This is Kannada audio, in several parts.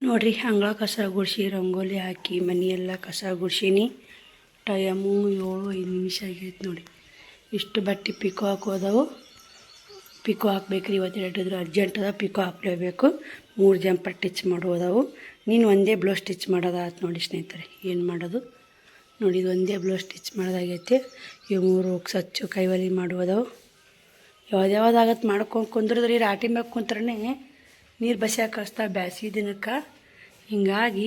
ನೋಡಿರಿ ಅಂಗಳ ಕಸ ಗುಡಿಸಿ ರಂಗೋಲಿ ಹಾಕಿ ಮನೆಯೆಲ್ಲ ಕಸ ಗುಡ್ಸೀನಿ. ಟೈಮು 7-5 ನಿಮಿಷ ಆಗೈತೆ ನೋಡಿ. ಇಷ್ಟು ಬಟ್ಟೆ ಪಿಕೋ ಹಾಕೋದವು. ಪಿಕೋ ಹಾಕ್ಬೇಕ್ರಿ. ಇವತ್ತು ಹೇಳಿದ್ರು ಅರ್ಜೆಂಟ್ ಅದ, ಪಿಕೋ ಹಾಕ್ಲೇಬೇಕು. 3 ಜಂಪರ್ ಸ್ಟಿಚ್ ಮಾಡೋದವು. ನೀನು ಒಂದೇ ಬ್ಲೌಸ್ ಸ್ಟಿಚ್ ಮಾಡೋದಾಯ್ತು ನೋಡಿ ಸ್ನೇಹಿತರೆ. ಏನು ಮಾಡೋದು ನೋಡಿ, ಇದು ಒಂದೇ ಬ್ಲೌಸ್ ಸ್ಟಿಚ್ ಮಾಡೋದಾಗೈತೆ. ಇವು 3 ಸಚ್ಚು ಕೈವಲಿ ಮಾಡುವುದವು. ಯಾವ್ದಾಗತ್ತೆ ಮಾಡ್ಕೊಂಡು ಕುಂದ್ರದ್ರಿ. ರಾಟಿ ಮ್ಯಾಗ ಕುಂತ್ರೇ ನೀರು ಬಸಿಯಾಕ ಕಳಿಸ್ತಾ ಬ್ಯಾಸಿಗೆ ದಿನಕ್ಕೆ. ಹಿಂಗಾಗಿ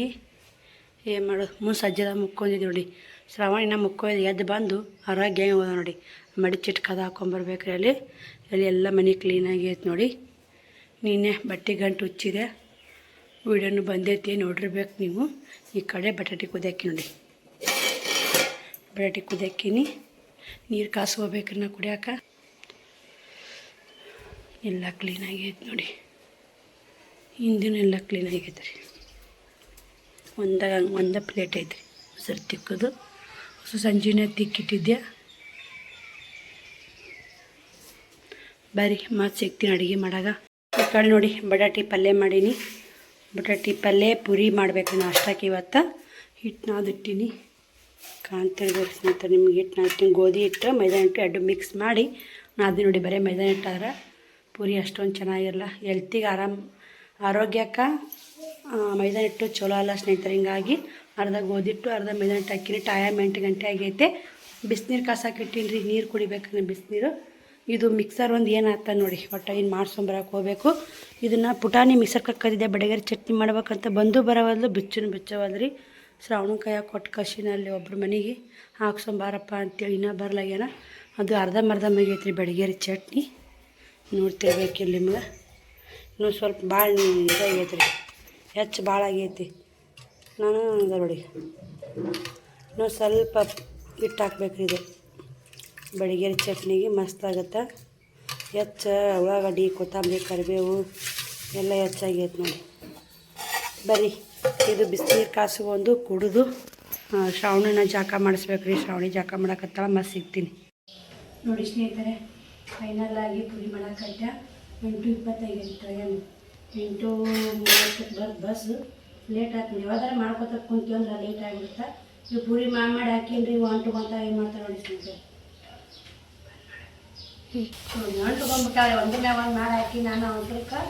ಏನು ಮಾಡೋದು, ಸಜ್ಜದ ಮುಕ್ಕೊಂಡಿದ್ದು ನೋಡಿ. ಶ್ರಾವಣಿನ ಮುಕ್ಕೋದು ಎದ್ದು ಬಂದು ಆರೋಗ್ಯ ಹೋದ ನೋಡಿ. ಮಡಿಚಿಟ್ಟು ಕದ ಹಾಕ್ಕೊಂಬರ್ಬೇಕ್ರಿ. ಅಲ್ಲಿ ಎಲ್ಲ ಮನೆ ಕ್ಲೀನಾಗಿ ಐತೆ ನೋಡಿ. ನೀನೇ ಬಟ್ಟೆ ಗಂಟು ಉಚ್ಚಿದೆ. ವಿಡಿಯೋನು ಬಂದೈತಿ, ನೋಡಿರ್ಬೇಕು ನೀವು. ಈ ಕಡೆ ಬಟಾಟೆ ಕುದಿಯಾಕಿ ನೋಡಿ. ಬಟಾಟೆ ಕುದಿಯಾಕಿನಿ. ನೀರು ಕಾಸ್ಕೋಬೇಕ್ರಿ ನಾ ಕುಡಿಯಾಕ. ಎಲ್ಲ ಕ್ಲೀನಾಗಿ ಐತೆ ನೋಡಿ. ಹಿಂದಿನ ಎಲ್ಲ ಕ್ಲೀನಾಗೈತೆ ರೀ. ಒಂದೇ ಪ್ಲೇಟ್ ಐತ್ರಿ ಮೊಸರು ತಿಕ್ಕೋದು. ಸಂಜೆನೇ ತಿಕ್ಕಿಟ್ಟಿದ್ದೆ. ಬರ್ರಿ ಮತ್ತೆ ಸಿಗ್ತೀನಿ ಅಡುಗೆ ಮಾಡಾಗ. ಈ ಕಡೆ ನೋಡಿ ಬಟಾಟಿ ಪಲ್ಯ ಮಾಡೀನಿ. ಬಟಾಟಿ ಪಲ್ಯ ಪುರಿ ಮಾಡಬೇಕು ನಾಷ್ಟಕ್ಕೆ. ಇವತ್ತು ಹಿಟ್ಟು ನಾದಿಟ್ಟಿನಿ. ಕಾಣ್ತಿರ್ಬೇಕು ಸ್ನೇಹಿತರೆ ನಿಮ್ಗೆ. ಹಿಟ್ಟು ನಾದಿಟ್ಟಿನಿ. ಗೋಧಿ ಹಿಟ್ಟು ಮೈದಾ ಹಿಟ್ಟು 2 ಮಿಕ್ಸ್ ಮಾಡಿ ನಾದಿ ನೋಡಿ. ಬರೀ ಮೈದಾ ಹಿಟ್ಟಾದ್ರೆ ಪುರಿ ಅಷ್ಟೊಂದು ಚೆನ್ನಾಗಿರಲ್ಲ. ಹೆಲ್ತಿಗೆ ಆರೋಗ್ಯಕ್ಕೆ ಮೈದಾ ಹಿಟ್ಟು ಚಲೋ ಅಲ್ಲ ಸ್ನೇಹಿತರೆ. ಹಿಂಗಾಗಿ ಅರ್ಧ ಗೋಧಿ ಹಿಟ್ಟು ಅರ್ಧ ಮೈದಾ ಹಿಟ್ಟು ಹಾಕಿನಿ. ಟೈಮ್ 8 ಗಂಟೆ ಆಗೈತೆ. ಬಿಸಿನೀರು ಕಾಸಾಕಿಟ್ಟಿನಿ ರೀ. ನೀರು ಕುಡಿಬೇಕಂದ್ರೆ ಬಿಸಿನೀರು. ಇದು ಮಿಕ್ಸರ್ ಒಂದು ಏನಾಗ್ತದೆ ನೋಡಿ. ಒಟ್ಟು ಏನು ಮಾಡ್ಸ್ಕೊಂಬರಕ್ಕೆ ಹೋಗಬೇಕು. ಇದನ್ನು ಪುಟಾಣಿ ಮಿಕ್ಸರ್ ಕಕ್ಕಿದ್ದೆ. ಬಡಗೇರಿ ಚಟ್ನಿ ಮಾಡ್ಬೇಕಂತ ಬಂದು ಬರೋವಲ್ದು, ಬಿಚ್ಚವಲ್ರಿ. ಶ್ರಾವಣ ಕೈಯಾಗ ಕೊಟ್ಟು ಕಸಿನಲ್ಲಿ ಒಬ್ರು ಮನೆಗೆ ಹಾಕ್ಸೊಂಬಾರಪ್ಪ ಅಂತೇಳಿ ಇನ್ನೂ ಬರ್ಲಾಗ್ಯಾನ. ಅದು ಅರ್ಧಂಬರ್ಧ ಆಗೈತೆ ರೀ ಬಡಗೇರಿ ಚಟ್ನಿ. ನೋಡ್ತಿರ್ಬೇಕಿಲ್ಲ ನಿಮ್ಗೆ. ಇನ್ನೂ ಸ್ವಲ್ಪ ಭಾಳ ಇದಾಗೈತೆ ರೀ, ಹೆಚ್ಚು ಭಾಳ ಆಗೈತಿ. ನಾನು ನೋಡಿ ಇನ್ನೂ ಸ್ವಲ್ಪ ಹಿಟ್ಟು ಹಾಕ್ಬೇಕ್ರಿ. ಇದು ಬಡಿಗೇರಿ ಚಟ್ನಿಗೆ ಮಸ್ತಾಗತ್ತೆ. ಹೆಚ್ಚು ಉಳ್ಳಾಗಡ್ಡಿ, ಕೊತ್ತಂಬರಿ, ಕರಿಬೇವು ಎಲ್ಲ ಹೆಚ್ಚಾಗೈತೆ ನೋಡಿ. ಬರ್ರಿ ಇದು ಬಿಸಿನೀರು ಕಾಸ್ಕೊಂಡು ಕುಡಿದು ಶ್ರಾವಣನ ಜಾಕ ಮಾಡಿಸ್ಬೇಕ್ರಿ. ಶ್ರಾವಣಿ ಜಾಕ ಮಾಡಕತ್ತಾಳ. ಮಸ್ತ್ ಸಿಗ್ತೀನಿ ನೋಡಿ ಸ್ನೇಹಿತರೆ. ಫೈನಲ್ ಆಗಿ ಪುರಿ ಮಾಡಕ್ಕೈತ. 8:25 ಟ್ರೈನ್. 8:30 ಬಸ್. ಲೇಟ್ ಆಗ್ತದೆ. ಯಾವ್ದಾರ ಮಾಡ್ಕೊತ ಕುಂತೀವಿ ಅಂದ್ರೆ ಲೇಟ್ ಆಗಿಬಿಡುತ್ತೆ. ನೀವು ಪೂರಿ ಮಾಡಿ ಹಾಕೀನಿ. ಅಂಟು ಬಂತ ಏನು ಮಾಡ್ತಾರೆ ನೋಡಿ ಸ್ನೇಹಿತರೆ. ಅಂಟು ಬಂದ್ಬಿಟ್ಟಾಳೆ. ಒಂದ್ರ ಮ್ಯಾಗ ಒಂದು ಮಾಡಿ ಹಾಕಿ ನಾನು ಅವಸರಕ್ಕೆ.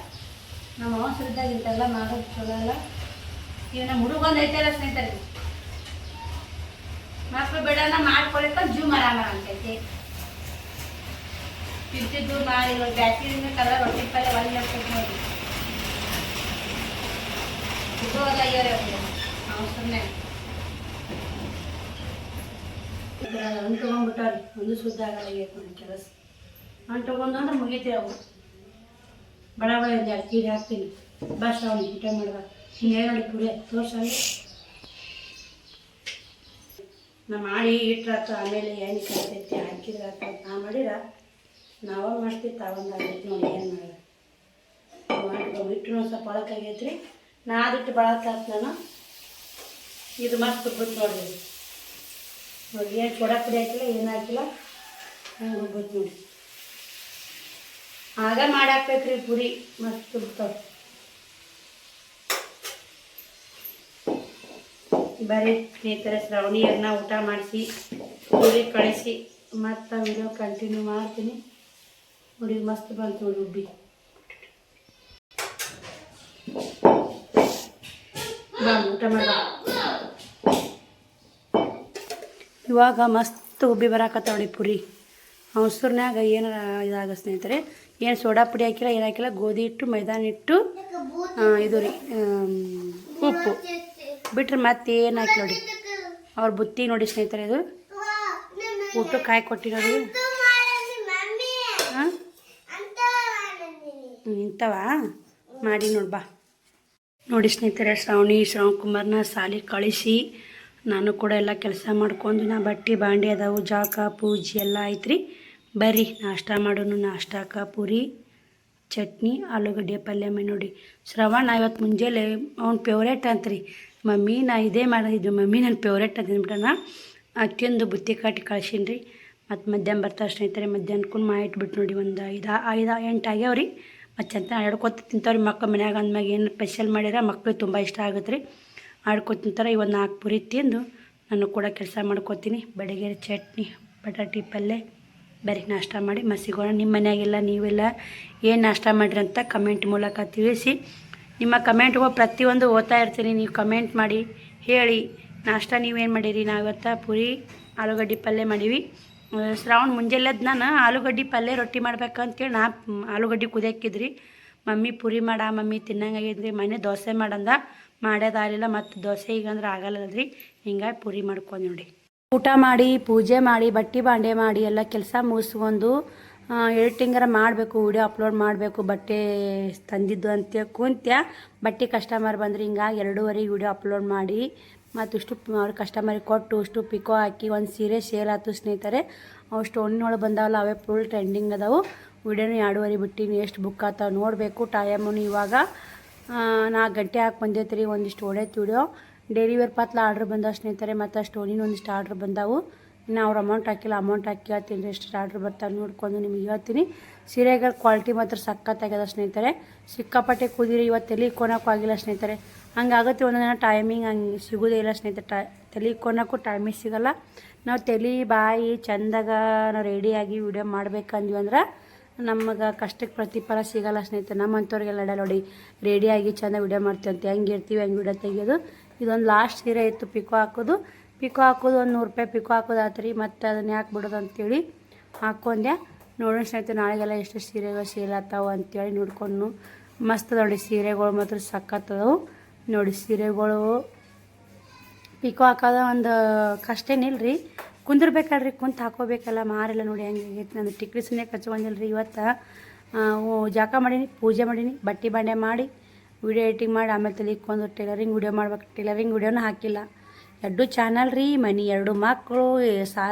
ನಮ್ಮ ಅವಸರದಾಗ ಇಂತೆಲ್ಲ ಮಾಡೋದು ಚಲೋ ಅಲ್ಲ. ಈಗ ನಮ್ಮ ಹುಡುಗೊಂದು ಐತೆಲ್ಲ ಸ್ನೇಹಿತರೆ. ಮಕ್ಕಳು ಬೇಡನ ಮಾಡ್ಕೊಳಕ್ಕೆ ಜೂಮ್ ಆರಾಮ ಅಂತೈತಿ. ತಿಂತಿದ್ದು ಮಾಡಿ ಬ್ಯಾಸಿಗೆ ಕಲ್ಲ ರೊಟ್ಟಿ ಪಲ್ಯ ಒಳ್ಳೆ ಹಾಕ್ಬೇಕು ನೋಡಿ. ಇದುವಲ್ಲ ಅಯ್ಯೋರಿ ಅವಸರನೇ ಹಣ್ಣು ತೊಗೊಂಡ್ಬಿಟ್ಟಾರಿ. ಒಂದು ಸುದ್ದ ಆಗಲ್ಲ ನೋಡಿ ಕೆಲಸ. ಹಣ್ಣು ತೊಗೊಂಡು ಅಂದ್ರೆ ಮುಗಿತೀವಿ ಅವು. ಬಡ ಒಂದು 2 ಕೀಡಿ ಹಾಕ್ತೀನಿ. ಬಸ್ ಅವ್ನು ಊಟ ಮಾಡುವ. ಹಿಂಗೆ ನೋಡಿ ಪುಡಿ ತೋರ್ಸಂಗೆ ನಾ ಮಾಡಿ ಇಟ್ರಾತು. ಆಮೇಲೆ ಎಣ್ಣೆ ಕರಿತೈತಿ ಹಾಕಿದ್ರೆ ಹಾಕ. ನಾ ಮಾಡಿರ ನಾವ ಮಾಡ್ತೀವಿ. ತಾವೊಂದು ಆಗೈತಿ ನೋಡಿ. ಏನು ಮಾಡೋದು ಹಿಟ್ಟು ಒಂದು ಸ್ವಲ್ಪ ಒಳಕಾಗೈತ್ರಿ. ನಾ ಅದಿಟ್ಟು ಬಳಕಾತ್ ನಾನು. ಇದು ಮಸ್ತ್ ಬಿಟ್ಟು ನೋಡ್ರಿ. ನೋಡಿ ಏನು ಸೋಡಾ ಪುಡಿ ಹಾಕಿಲ್ಲ, ಏನು ಹಾಕಿಲ್ಲ. ಹಂಗೆ ಹೋಗ್ಬೋದು ನೋಡಿ. ಆಗ ಮಾಡಾಕ್ಬೇಕ್ರಿ ಪುರಿ. ಮಸ್ತ್ ಬಿಡ್ತಾವೆ. ಬರೀ ಸ್ನೇಹಿತರೆ ಶ್ರಾವಣಿಯನ್ನ ಊಟ ಮಾಡಿಸಿ ಪುರಿ ಕಳಿಸಿ ಮತ್ತು ವಿಡಿಯೋ ಕಂಟಿನ್ಯೂ ಮಾಡ್ತೀನಿ ನೋಡಿ. ಮಸ್ತ್ ಬಂತು ನೋಡಿ ಉಬ್ಬಿ. ಬಾ ಊಟ ಮಾಡ. ಇವಾಗ ಮಸ್ತ್ ಉಬ್ಬಿ ಬರಾಕತ್ತ ನೋಡಿ ಪುರಿ. ಅವಸರ್ನಾಗ ಏನಾರ ಇದಾಗ ಸ್ನೇಹಿತರೆ. ಏನು ಸೋಡಾ ಪುಡಿ ಹಾಕಿಲ್ಲ, ಏನು ಹಾಕಿಲ್ಲ. ಗೋಧಿ ಹಿಟ್ಟು, ಮೈದಾನ ಹಿಟ್ಟು, ಇದು ರೀ ಉಪ್ಪು ಬಿಟ್ರೆ ಮತ್ತೆ ಏನು ಹಾಕಿ ನೋಡಿ. ಅವ್ರ ಬುತ್ತಿ ನೋಡಿ ಸ್ನೇಹಿತರೆ. ಇದು ಊಟಕ್ಕೆ ಕಾಯಿ ಕೊಟ್ಟಿರೋದು. ಹಾಂ ಇಂಥವ ಮಾಡಿ ನೋಡಿ. ಬಾ ನೋಡಿ ಸ್ನೇಹಿತರೆ. ಶ್ರಾವಣ್ ಕುಮಾರ್ನ ಸಾಲಿ ಕಳಿಸಿ ನಾನು ಕೂಡ ಎಲ್ಲ ಕೆಲಸ ಮಾಡ್ಕೊಂಡು ನಾ ಬಟ್ಟೆ ಬಾಂಡೆ ಅದಾವು. ಜಾಕ ಪೂಜೆ ಎಲ್ಲ ಐತ್ರಿ. ಬರ್ರಿ ನಾಷ್ಟ ಮಾಡೋನು. ನಾಷ್ಟಕ್ಕೆ ಪುರಿ ಚಟ್ನಿ ಆಲೂಗಡ್ಡೆ ಪಲ್ಯ ನೋಡಿ. ಶ್ರವಣ ಇವತ್ತು ಮುಂಜಾನೆ ಅವ್ನ ಫೇವ್ರೇಟ್ ಅಂತ್ರಿ. ಮಮ್ಮಿ ನಾ ಇದೇ ಮಾಡಿದ್ದು ಮಮ್ಮಿ ನನ್ನ ಫೇವ್ರೇಟ್ ಅಂತ ಅಂದ್ಬಿಟ್ಟನ. ಅಕ್ಕಿಂದು ಬುತ್ತಿ ಕಟ್ಟಿ ಕಳ್ಸೀನಿ ರೀ. ಮತ್ತು ಮಧ್ಯಾಹ್ನ ಬರ್ತಾರೆ ಸ್ನೇಹಿತರೆ. ಮಧ್ಯಾಹ್ನಕ್ಕೂ ಮಾಡಿಟ್ಬಿಟ್ಟು ನೋಡಿ. ಒಂದು 8 ಆಗ್ಯಾವ್ರಿ. ಮತ್ತು ಚಂದ ಆಡ್ಕೊತ ತಿಂತಾವ್ರಿ ಮಕ್ಕಳು ಮನ್ಯಾಗ ಅಂದ್ಮ್ಯಾಗ ಏನು ಸ್ಪೆಷಲ್ ಮಾಡಿರ ಮಕ್ಳಿಗೆ ತುಂಬ ಇಷ್ಟ ಆಗುತ್ತೆ ರೀ. ಆಡ್ಕೊತ ತಿಂತಾರೆ. ಇವತ್ತು 4 ಪುರಿ ತಿಂದು ನಾನು ಕೂಡ ಕೆಲಸ ಮಾಡ್ಕೋತೀನಿ. ಬೆಳಗ್ಗೆ ಚಟ್ನಿ ಬಟಾಟಿ ಪಲ್ಯ ಬರೀ ನಾಷ್ಟ ಮಾಡಿ ಸಿಗೋಣ. ನಿಮ್ಮ ಮನೆಯಾಗೆಲ್ಲ ನೀವೆಲ್ಲ ಏನು ನಾಷ್ಟ ಮಾಡಿರಿ ಅಂತ ಕಮೆಂಟ್ ಮೂಲಕ ತಿಳಿಸಿ. ನಿಮ್ಮ ಕಮೆಂಟ್ಗಳು ಪ್ರತಿಯೊಂದು ಓದ್ತಾ ಇರ್ತೀನಿ. ನೀವು ಕಮೆಂಟ್ ಮಾಡಿ ಹೇಳಿ ನಾಷ್ಟ ನೀವೇನು ಮಾಡೀರಿ. ನಾವು ಇವತ್ತು ಪುರಿ ಆಲೂಗಡ್ಡೆ ಪಲ್ಯ ಮಾಡೀವಿ. ಶ್ರಾವಣ ಮುಂಜಾನೆದ್ದು ನಾನು ಆಲೂಗಡ್ಡೆ ಪಲ್ಯ ರೊಟ್ಟಿ ಮಾಡ್ಬೇಕಂತೇಳಿ ಆಲೂಗಡ್ಡೆ ಕುದಿಯಾಕಿದ್ರಿ. ಮಮ್ಮಿ ಪುರಿ ಮಾಡ ಮಮ್ಮಿ ತಿನ್ನಂಗಾಗಿದ್ರಿ. ಮನೆ ದೋಸೆ ಮಾಡಂದ ಮಾಡೋದಾಗಲಿಲ್ಲ. ಮತ್ತು ದೋಸೆ ಈಗ ಅಂದ್ರೆ ಆಗಲ್ಲದ್ರಿ. ಹಿಂಗಾಗಿ ಪುರಿ ಮಾಡ್ಕೊಂಡು ನೋಡಿ ಊಟ ಮಾಡಿ ಪೂಜೆ ಮಾಡಿ ಬಟ್ಟೆ ಬಾಂಡೆ ಮಾಡಿ ಎಲ್ಲ ಕೆಲಸ ಮುಗಿಸ್ಕೊಂಡು ಎಡಿಟಿಂಗರ ಮಾಡಬೇಕು, ವಿಡಿಯೋ ಅಪ್ಲೋಡ್ ಮಾಡಬೇಕು. ಬಟ್ಟೆ ತಂದಿದ್ದು ಅಂತ ಕುಂತ್ಯ ಬಟ್ಟೆ ಕಸ್ಟಮರ್ ಬಂದ್ರಿ. ಹಿಂಗಾಗಿ 2:30 ವಿಡಿಯೋ ಅಪ್ಲೋಡ್ ಮಾಡಿ ಮತ್ತು ಇಷ್ಟು ಅವ್ರ ಕಸ್ಟಮರಿಗೆ ಕೊಟ್ಟು ಇಷ್ಟು ಪಿಕೋ ಹಾಕಿ ಒಂದು ಸೀರೆ ಸೇಲ್ ಆಯ್ತು ಸ್ನೇಹಿತರೆ. ಅವು ಸ್ಟೋನಿನೊಳಗೆ ಬಂದಾವಲ್ಲ ಅವೇ ಫುಲ್ ಟ್ರೆಂಡಿಂಗ್ ಅದಾವು. ವಿಡಿಯೋನು 2:30 ಬಿಟ್ಟಿನಿ. ಎಷ್ಟು ಬುಕ್ ಆತಾವ ನೋಡಬೇಕು. ಟೈಮು ಇವಾಗ 4 ಗಂಟೆ ಹಾಕಿ ಬಂದೈತೆ ರೀ. ಒಂದಿಷ್ಟು ಹೊಡೈತೆ ವಿಡಿಯೋ. ಡೈಲಿ ವೇರ್ ಪಾತ್ಲ ಆರ್ಡ್ರ್ ಬಂದಾವ ಸ್ನೇಹಿತರೆ. ಮತ್ತು ಸ್ಟೋನಿನ ಒಂದಿಷ್ಟು ಆರ್ಡ್ರ್ ಬಂದಾವು. ಇನ್ನು ಅವ್ರು ಅಮೌಂಟ್ ಹಾಕಿಲ್ಲ. ಅಮೌಂಟ್ ಹಾಕಿ ಹೇಳ್ತೀನಿ ರೀ ಎಷ್ಟು ಆರ್ಡ್ರ್ ಬರ್ತಾವೆ ನೋಡ್ಕೊಂಡು ನಿಮಗೆ ಹೇಳ್ತೀನಿ. ಸೀರೆಗಳ ಕ್ವಾಲಿಟಿ ಮಾತ್ರ ಸಖತ್ತಾಗ್ಯದ ಸ್ನೇಹಿತರೆ. ಸಿಕ್ಕಾಪಟ್ಟೆ ಕುದಿರಿ. ಇವತ್ತು ತಲೆ ಕೊನೋಕ್ಕೂ ಆಗಿಲ್ಲ ಸ್ನೇಹಿತರೆ. ಹಂಗಾಗುತ್ತೆ ಒಂದೊಂದಿನ ಟೈಮಿಂಗ್ ಹಂಗೆ ಸಿಗೋದೇ ಇಲ್ಲ ಸ್ನೇಹಿತರೆ. ತಲೆ ಕೊನೋಕ್ಕೂ ಟೈಮಿಂಗ್ ಸಿಗೋಲ್ಲ. ನಾವು ತಲೆ ಬಾಯಿ ಚಂದಾಗ ನಾವು ರೆಡಿಯಾಗಿ ವಿಡಿಯೋ ಮಾಡ್ಬೇಕಂದ್ವಿ ಅಂದ್ರೆ ನಮಗೆ ಕಷ್ಟಕ್ಕೆ ಪ್ರತಿಫಲ ಸಿಗೋಲ್ಲ ಸ್ನೇಹಿತರೆ. ನಮ್ಮಂಥವ್ರಿಗೆಲ್ಲ ನೋಡಿ ರೆಡಿಯಾಗಿ ಚೆಂದ ವಿಡಿಯೋ ಮಾಡ್ತೀವಿ ಅಂತ ಹೆಂಗೆ ಇರ್ತೀವಿ ಹಂಗೆ ವಿಡಿಯೋ ತೆಗೆಯೋದು. ಇದೊಂದು ಲಾಸ್ಟ್ ಸೀರೆ ಇತ್ತು ಪಿಕೋ ಹಾಕೋದು ಒಂದು 100 ರೂಪಾಯಿ ಪಿಕೋ ಹಾಕೋದು ಆತ್ರಿ. ಮತ್ತು ಅದನ್ನು ಯಾಕೆ ಬಿಡೋದು ಅಂತೇಳಿ ಹಾಕ್ಕೊಂಡೆ. ನೋಡೋಣ ಸ್ನೇಹಿತರೆ ನಾಳೆಗೆಲ್ಲ ಎಷ್ಟು ಸೀರೆಗಳು ಸೇಲ್ ಆಗ್ತಾವೆ ಅಂತೇಳಿ ನೋಡ್ಕೊಂಡು. ಮಸ್ತ್ ನೋಡಿ ಸೀರೆಗಳು ಮಾತ್ರ ಸಖತ್ತದವು ನೋಡಿ. ಸೀರೆಗಳು ಪಿಕೋ ಹಾಕೋದ ಒಂದು ಕಷ್ಟೇನಿಲ್ಲ ರೀ. ಕುಂದಿರ್ಬೇಕಲ್ರಿ, ಕುಂತು ಹಾಕೋಬೇಕಲ್ಲ. ಮಾರೆಲ್ಲ ನೋಡಿ ಹೆಂಗೆ ಆಗೈತೆ. ನಂದು ಟಿಕ್ಲಿ ಸುಮ್ಮನೆ ಕಚ್ಕೊಂಡಿಲ್ಲ ರೀ. ಇವತ್ತು ಜಾಕ ಮಾಡೀನಿ, ಪೂಜೆ ಮಾಡೀನಿ, ಬಟ್ಟೆ ಬಾಂಡೆ ಮಾಡಿ ವಿಡಿಯೋ ಎಡಿಟಿಂಗ್ ಮಾಡಿ ಆಮೇಲೆ ತಲಿಕ್ಕೊಂದು ಟೈಲರಿಂಗ್ ವಿಡಿಯೋ ಮಾಡ್ಬೇಕು. ಟೈಲರಿಂಗ್ ವಿಡಿಯೋನೂ ಹಾಕಿಲ್ಲ. 2 ಚಾನಲ್ ರೀ. ಮನೆ 2 ಮಕ್ಕಳು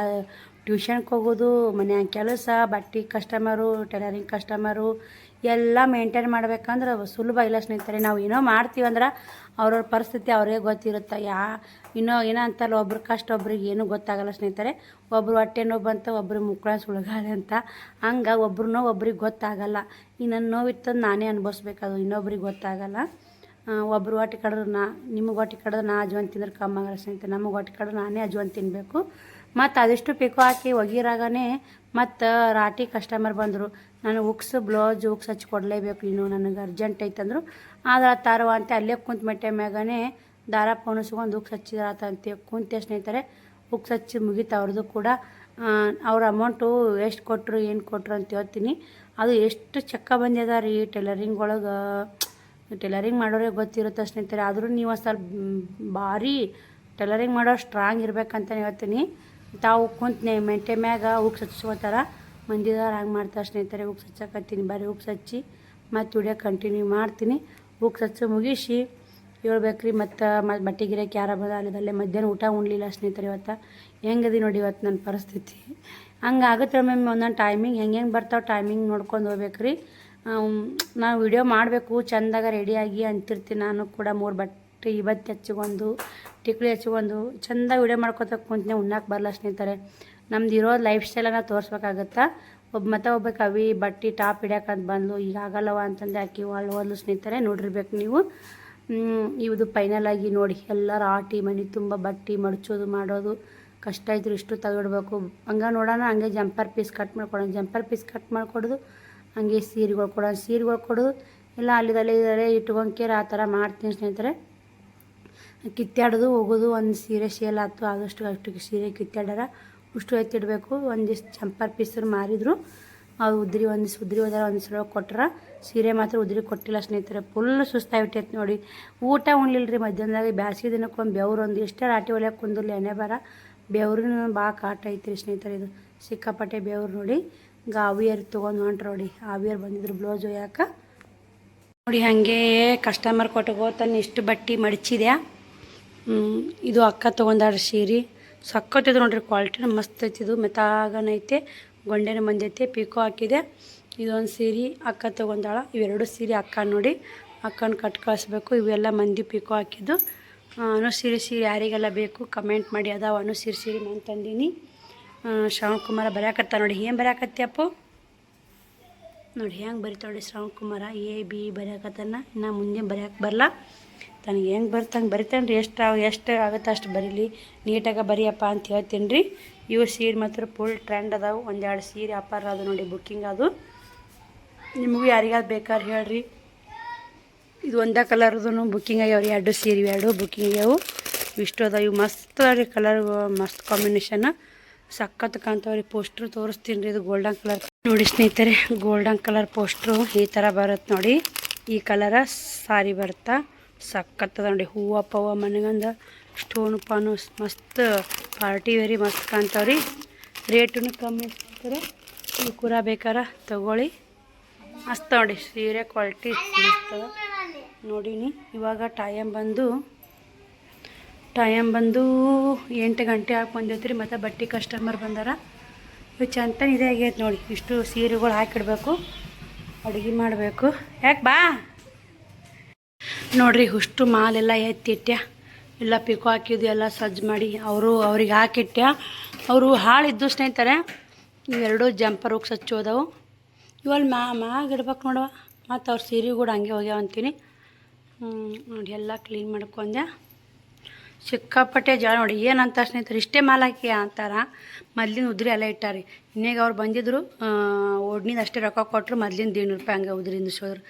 ಟ್ಯೂಷನ್ಗೆ ಹೋಗೋದು, ಮನ್ಯಾಗ ಕೆಲಸ, ಬಟ್ಟೆ ಕಸ್ಟಮರು, ಟೈಲರಿಂಗ್ ಕಸ್ಟಮರು ಎಲ್ಲ ಮೇಂಟೈನ್ ಮಾಡ್ಬೇಕಂದ್ರೆ ಸುಲಭ ಇಲ್ಲ ಸ್ನೇಹಿತರೆ. ನಾವು ಏನೋ ಮಾಡ್ತೀವಂದ್ರೆ ಅವ್ರವ್ರ ಪರಿಸ್ಥಿತಿ ಅವ್ರಿಗೆ ಗೊತ್ತಿರುತ್ತೆ. ಏನೋ ಅಂತಲ್ಲ, ಒಬ್ರು ಕಷ್ಟ ಒಬ್ರಿಗೆ ಏನೂ ಗೊತ್ತಾಗಲ್ಲ ಸ್ನೇಹಿತರೆ. ಒಬ್ರು ಹೊಟ್ಟೆ ನೋವು ಬಂತ, ಒಬ್ರಿಗೆ ಮುಕ್ಕಳ ಸುಳ್ಗಾಲೆ ಅಂತ. ಹಂಗೆ ಒಬ್ರು ನೋವು ಒಬ್ರಿಗೆ ಗೊತ್ತಾಗಲ್ಲ. ಈ ನನ್ನ ನೋವಿತ್ತಂದು ನಾನೇ ಅನುಭವಿಸ್ಬೇಕದು, ಇನ್ನೊಬ್ರಿಗೆ ಗೊತ್ತಾಗಲ್ಲ. ಒಬ್ರು ಹೊಟ್ಟೆ ಕಡಿದ್ರೆ ನಿಮಗೆ ಹೊಟ್ಟೆ ಕಡಿದ್ರೆ ನಾ ಅಜ್ವಾನ್ ತಿಂದ್ರೆ ಕಮ್ಮಿ ಆಗಲ್ಲ ಸ್ನೇಹಿತರೆ. ನಮಗೆ ಹೊಟ್ಟೆ ಕಡಿದ್ರೆ ನಾನೇ ಅಜ್ವಾನ್ ತಿನ್ನಬೇಕು. ಮತ್ತು ಅದಿಷ್ಟು ಪಿಕೋ ಹಾಕಿ ಒಗಿರಾಗನೇ ಮತ್ತು ರಾಟಿ ಕಸ್ಟಮರ್ ಬಂದರು. ನಾನು ಬ್ಲೌಸ್ ಉಕ್ಸ್ ಹಚ್ಚಿ ಕೊಡಲೇಬೇಕು, ಇನ್ನು ನನಗೆ ಅರ್ಜೆಂಟ್ ಐತಂದ್ರು. ಆದ್ರೆ ತಾರವ ಅಂತ ಅಲ್ಲೇ ಕುಂತ ಮೆಟ್ಟೆ ಮ್ಯಾಗನೇ ದಾರ ಪೋಣಿಸ್ಕೊಂಡು ಉಕ್ಸ್ ಹಚ್ಚಿದ್ರಾತಂತೆ ಕುಂತೆ ಸ್ನೇಹಿತರೆ. ಉಕ್ಸ್ ಹಚ್ಚಿ ಮುಗೀತು ಅವ್ರದ್ದು ಕೂಡ. ಅವ್ರ ಅಮೌಂಟು ಎಷ್ಟು ಕೊಟ್ಟರು ಏನು ಕೊಟ್ಟರು ಅಂತ ಹೇಳ್ತೀನಿ. ಅದು ಎಷ್ಟು ಚಕ್ಕ ಬಂದಿದೆ ರೀ. ಟೈಲರಿಂಗ್ ಒಳಗೆ ಟೈಲರಿಂಗ್ ಮಾಡೋರಿಗೆ ಗೊತ್ತಿರುತ್ತೆ ಸ್ನೇಹಿತರೆ. ಆದರೂ ನೀವು ಸ್ವಲ್ಪ ಭಾರಿ ಟೈಲರಿಂಗ್ ಮಾಡೋ ಸ್ಟ್ರಾಂಗ್ ಇರ್ಬೇಕಂತ ಹೇಳ್ತೀನಿ. ತಾವು ಕುಂತು ಮೆಂಟೆ ಮ್ಯಾಗ ಉಕ್ಸ್ ಹಚ್ಕೋತಾರ, ಮಂದಿದಾರ ಹಂಗೆ ಮಾಡ್ತಾರೆ ಸ್ನೇಹಿತರೆ. ಉಕ್ಸ್ ಹಚ್ಚಕತ್ತೀನಿ, ಬರೀ ಉಕ್ಸ್ ಹಚ್ಚಿ ಮತ್ತು ವಿಡಿಯೋ ಕಂಟಿನ್ಯೂ ಮಾಡ್ತೀನಿ. ಉಕ್ಸ್ ಹಚ್ಚಿ ಮುಗಿಸಿ ಹೇಳ್ಬೇಕ್ರಿ. ಮತ್ತು ಬಟ್ಟೆ ಗಿರಕ್ಕೆ ಯಾರ ಅಲ್ಲೇ ಮಧ್ಯಾಹ್ನ ಊಟ ಉಣ್ಲಿಲ್ಲ ಸ್ನೇಹಿತರೆ. ಇವತ್ತು ಹೆಂಗದಿ ನೋಡಿ ಇವತ್ತು ನನ್ನ ಪರಿಸ್ಥಿತಿ. ಹಂಗಾಗುತ್ತೆ ಮ್ಯಾಮ್ ಒಂದೊಂದು ಟೈಮಿಂಗ್ ಹೆಂಗೆ ಬರ್ತಾವೆ ಟೈಮಿಂಗ್ ನೋಡ್ಕೊಂಡು ಹೋಗ್ಬೇಕ್ರಿ. ನಾವು ವಿಡಿಯೋ ಮಾಡಬೇಕು ಚೆಂದಾಗ ರೆಡಿಯಾಗಿ ಅಂತಿರ್ತೀನಿ. ನಾನು ಕೂಡ 3 ಬಟ್ಟೆ ಇವತ್ತು ಹಚ್ಕೊಂಡು ಟಿಕ್ಲಿ ಹಚ್ಕೊಂಡು ಚೆಂದ ವಿಡಿಯೋ ಮಾಡ್ಕೊತ ಕುಂತನೆ ಉಣ್ಣಕ್ಕೆ ಬರಲ್ಲ ಸ್ನೇಹಿತರೆ. ನಮ್ದು ಇರೋ ಲೈಫ್ ಸ್ಟೈಲನ್ನು ತೋರಿಸ್ಬೇಕಾಗತ್ತಾ. ಒಬ್ಬ ಕವಿ ಬಟ್ಟೆ ಟಾಪ್ ಹಿಡಿಯೋಕಂತ ಬಂದು ಈಗ ಆಗಲ್ಲವ ಅಂತಂದು ಹಾಕಿ ಹೋದ್ಲು ಸ್ನೇಹಿತರೆ. ನೋಡಿರ್ಬೇಕು ನೀವು. ಇದು ಫೈನಲಾಗಿ ನೋಡಿ ಎಲ್ಲರ ಆಟಿ ಮನೆ ತುಂಬ ಬಟ್ಟೆ ಮಡಚೋದು ಮಾಡೋದು ಕಷ್ಟ ಇದ್ರು. ಇಷ್ಟು ತೆಗಿಡ್ಬೇಕು. ಹಂಗೆ ನೋಡೋಣ. ಹಂಗೆ ಜಂಪರ್ ಪೀಸ್ ಕಟ್ ಮಾಡ್ಕೊಡೋದು, ಹಂಗೆ ಸೀರೆಗಳು ಕೊಡೋದು ಎಲ್ಲ ಅಲ್ಲಿದಲ್ಲೇ ಇಟ್ಕೊಂಡ್ಕೇರ ಆ ಥರ ಮಾಡ್ತೀನಿ ಸ್ನೇಹಿತರೆ. ಕಿತ್ತಾಡೋದು ಹೋಗೋದು. ಒಂದು ಸೀರೆ ಸೇಲ್ ಆಯ್ತು, ಅಷ್ಟು ಸೀರೆ ಕಿತ್ತಾಡಾರ ಅಷ್ಟು ಎತ್ತಿಡಬೇಕು. ಒಂದಿಷ್ಟು ಜಂಪರ್ ಪೀಸರು ಮಾರಿದ್ರು, ಅದು ಉದ್ರಿ ಹೋದಾರ ಒಂದಿಷ್ಟು ಕೊಟ್ರ. ಸೀರೆ ಮಾತ್ರ ಉದ್ರಿ ಕೊಟ್ಟಿಲ್ಲ ಸ್ನೇಹಿತರೆ. ಫುಲ್ ಸುಸ್ತಾಗಿಬಿಟ್ಟೈತೆ ನೋಡಿ. ಊಟ ಉಣ್ಲಿಲ್ಲ ರೀ ಮಧ್ಯಾಹ್ನದಾಗ. ಬ್ಯಾಸಿಗೆ ದಿನಕ್ಕೊಂದು ಬೆವ್ರು ಒಂದು ಎಷ್ಟೇ ರಾಟಿ ಹೊಲಿಯಕ್ಕೆ ಕುಂದಿರ್ಲಿ ಎಣ್ಣೆ ಬರ ಬೆವ್ರಿನ ಭಾಳ ಕಾಟ ಐತ್ರಿ ಸ್ನೇಹಿತರೆ. ಇದು ಸಿಕ್ಕಾಪಟ್ಟೆ ಬೆವ್ರು ನೋಡಿ. ಈಗ ಆವಿಯರ್ ತೊಗೊಂಡು ಹೊಂಟ್ರು ನೋಡಿ. ಆವಿಯರ್ ಬಂದಿದ್ರು ಬ್ಲೌಸ್ ಒಯ್ಯಾಕ ನೋಡಿ. ಹಾಗೆ ಕಸ್ಟಮರ್ ಕೊಟ್ಟುಗೋತಾನೆ ಇಷ್ಟು ಬಟ್ಟೆ ಮಡಚಿದೆ. ಇದು ಅಕ್ಕ ತೊಗೊಂಡಾರ ಸೀರೆ ಸಕ್ಕತ್ತಿದೆ ನೋಡ್ರಿ. ಕ್ವಾಲಿಟಿನ ಮಸ್ತ್ ಐತಿದು. ಮೆತ್ತಾಗನೈತೆ, ಗೊಂಡೆನ ಬಂದೈತೆ, ಪಿಕೋ ಹಾಕಿದೆ. ಇದೊಂದು ಸೀರೆ ಅಕ್ಕ ತೊಗೊಂಡಾಳ. ಇವೆರಡು ಸೀರೆ ಅಕ್ಕ ನೋಡಿ. ಅಕ್ಕನ ಕಟ್ ಕಳಿಸ್ಬೇಕು. ಇವೆಲ್ಲ ಮಂದಿ ಪಿಕೋ ಹಾಕಿದ್ದು. ಅನು ಸೀರೆ ಯಾರಿಗೆಲ್ಲ ಬೇಕು ಕಮೆಂಟ್ ಮಾಡಿ. ಅದಾವ ಅನು ಸೀರೆ ನಾನು ತಂದೀನಿ. ಶ್ರವಣ್ ಕುಮಾರ ಬರೆಯಾಕತ್ತ ನೋಡಿ. ಏನು ಬರೆಯಾಕತ್ತಿ ಅಪ್ಪು? ನೋಡಿ ಹೆಂಗೆ ಬರಿತಾಳೆ ಶ್ರವಣ್ ಕುಮಾರ ಎ ಬಿ ಬರೆಯಕತ್ತಾನ. ಇನ್ನು ಮುಂದೆ ಬರೆಯೋಕೆ ಬರಲ್ಲ, ತನಗೆ ಹೆಂಗೆ ಬರ್ತಂಗೆ ಬರಿತಾನೆ ರೀ. ಎಷ್ಟು ಆಗುತ್ತೆ ಅಷ್ಟು ಬರೀಲಿ, ನೀಟಾಗಿ ಬರಿಯಪ್ಪ ಅಂತ ಹೇಳ್ತೀನಿ ರೀ. ಇವು ಸೀರೆ ಮಾತ್ರ ಫುಲ್ ಟ್ರೆಂಡ್ ಅದಾವೆ. ಒಂದೆರಡು ಸೀರೆ ವ್ಯಾಪಾರ ಅದು ನೋಡಿ, ಬುಕ್ಕಿಂಗ್ ಅದು. ನಿಮಗೂ ಯಾರಿಗಾದ್ರು ಬೇಕಾದ್ರೆ ಹೇಳ್ರಿ. ಇದು ಒಂದೇ ಕಲರ್ದು ಬುಕ್ಕಿಂಗ್ ಆಗ್ಯಾವ್ರಿ. 2 ಸೀರೆ 2 ಬುಕ್ಕಿಂಗ್ ಆಗ್ಯಾವು. ಇಷ್ಟು ಅದಾವ. ಇವು ಮಸ್ತ್ ರೀ, ಕಲರ್ ಮಸ್ತ್ ಕಾಂಬಿನೇಷನ್ ಸಖತ್ ಕಾಣ್ತಾವ್ರಿ. ಪೋಸ್ಟ್ರು ತೋರಿಸ್ತೀನಿ ರೀ. ಇದು ಗೋಲ್ಡನ್ ಕಲರ್ ನೋಡಿ ಸ್ನೇಹಿತರೆ, ಗೋಲ್ಡನ್ ಕಲರ್ ಪೋಸ್ಟ್ರು ಈ ಥರ ಬರುತ್ತೆ ನೋಡಿ. ಈ ಕಲರ ಸಾರಿ ಬರುತ್ತಾ ಸಖತ್ ಅದ ನೋಡಿ. ಹೂವು ಪವ್ವ ಮನೆಗಂದ ಸ್ಟೋನು ಪಾನು ಮಸ್ತ್ ಪಾರ್ಟಿ ವೇರಿ ಮಸ್ತ್ ಕಾಣ್ತಾವ್ರಿ. ರೇಟೂ ಕಮ್ಮಿ ಇರ್ತಾರೆ. ನೀವು ಕೂಡ ಬೇಕಾರೆ ತಗೊಳ್ಳಿ. ಮಸ್ತ್ ನೋಡಿ ಸೀರೆ ಕ್ವಾಲಿಟಿ ಮಸ್ತ್ ನೋಡಿನಿ. ಇವಾಗ ಟೈಮ್ ಬಂದು 8 ಗಂಟೆ ಆಗಿ ಬಂದೈತ್ರಿ. ಮತ್ತು ಬಟ್ಟೆ ಕಸ್ಟಮರ್ ಬಂದಾರ. ಇವು ಚಂತ ಇದೇ ಆಗೈತೆ ನೋಡಿ. ಇಷ್ಟು ಸೀರೆಗಳು ಹಾಕಿಡ್ಬೇಕು, ಅಡುಗೆ ಮಾಡಬೇಕು. ಯಾಕೆ ಬಾ ನೋಡ್ರಿ, ಇಷ್ಟು ಮಾಲೆಲ್ಲ ಎತ್ತಿಟ್ಟ್ಯ, ಎಲ್ಲ ಪಿಕೋ ಹಾಕಿದ್ದು ಎಲ್ಲ ಸಜ್ಜು ಮಾಡಿ ಅವ್ರಿಗೆ ಹಾಕಿಟ್ಟ್ಯ. ಅವರು ಹಾಳಿದ್ದು ಸ್ನೇಹಿತರೆ. ಇವೆರಡು ಜಂಪರ್ ಹೋಗಿ ಸಚ್ಚು ಹೋದವು. ಇವಲ್ಲಿ ಮ್ಯಾಗ ಇಡ್ಬೇಕು ನೋಡುವ. ಮತ್ತು ಅವ್ರ ಸೀರೆ ಕೂಡ ಹಂಗೆ ಹೋಗ್ಯಾವ ಅಂತೀನಿ. ನೋಡಿ ಎಲ್ಲ ಕ್ಲೀನ್ ಮಾಡ್ಕೊಂಡೆ. ಸಿಕ್ಕಾಪಟ್ಟೆ ಜಾಳ ನೋಡಿ. ಏನಂತ ಸ್ನೇಹಿತರೆ, ಇಷ್ಟೇ ಮಾಲ್ ಹಾಕಿ ಅಂತಾರೆ. ಮೊದ್ಲಿನ ಉದ್ರಿ ಎಲ್ಲ ಇಟ್ಟಾರಿ. ಇನ್ನೇಗ ಅವ್ರು ಬಂದಿದ್ರು, ಒಡ್ನಿಂದ ಅಷ್ಟೇ ರೊಕ್ಕ ಕೊಟ್ಟರು. ಮೊದ್ಲಿನ 100 ರೂಪಾಯಿ ಹಂಗೆ ಉದ್ರಿಂದ ಸೋದ್ರು.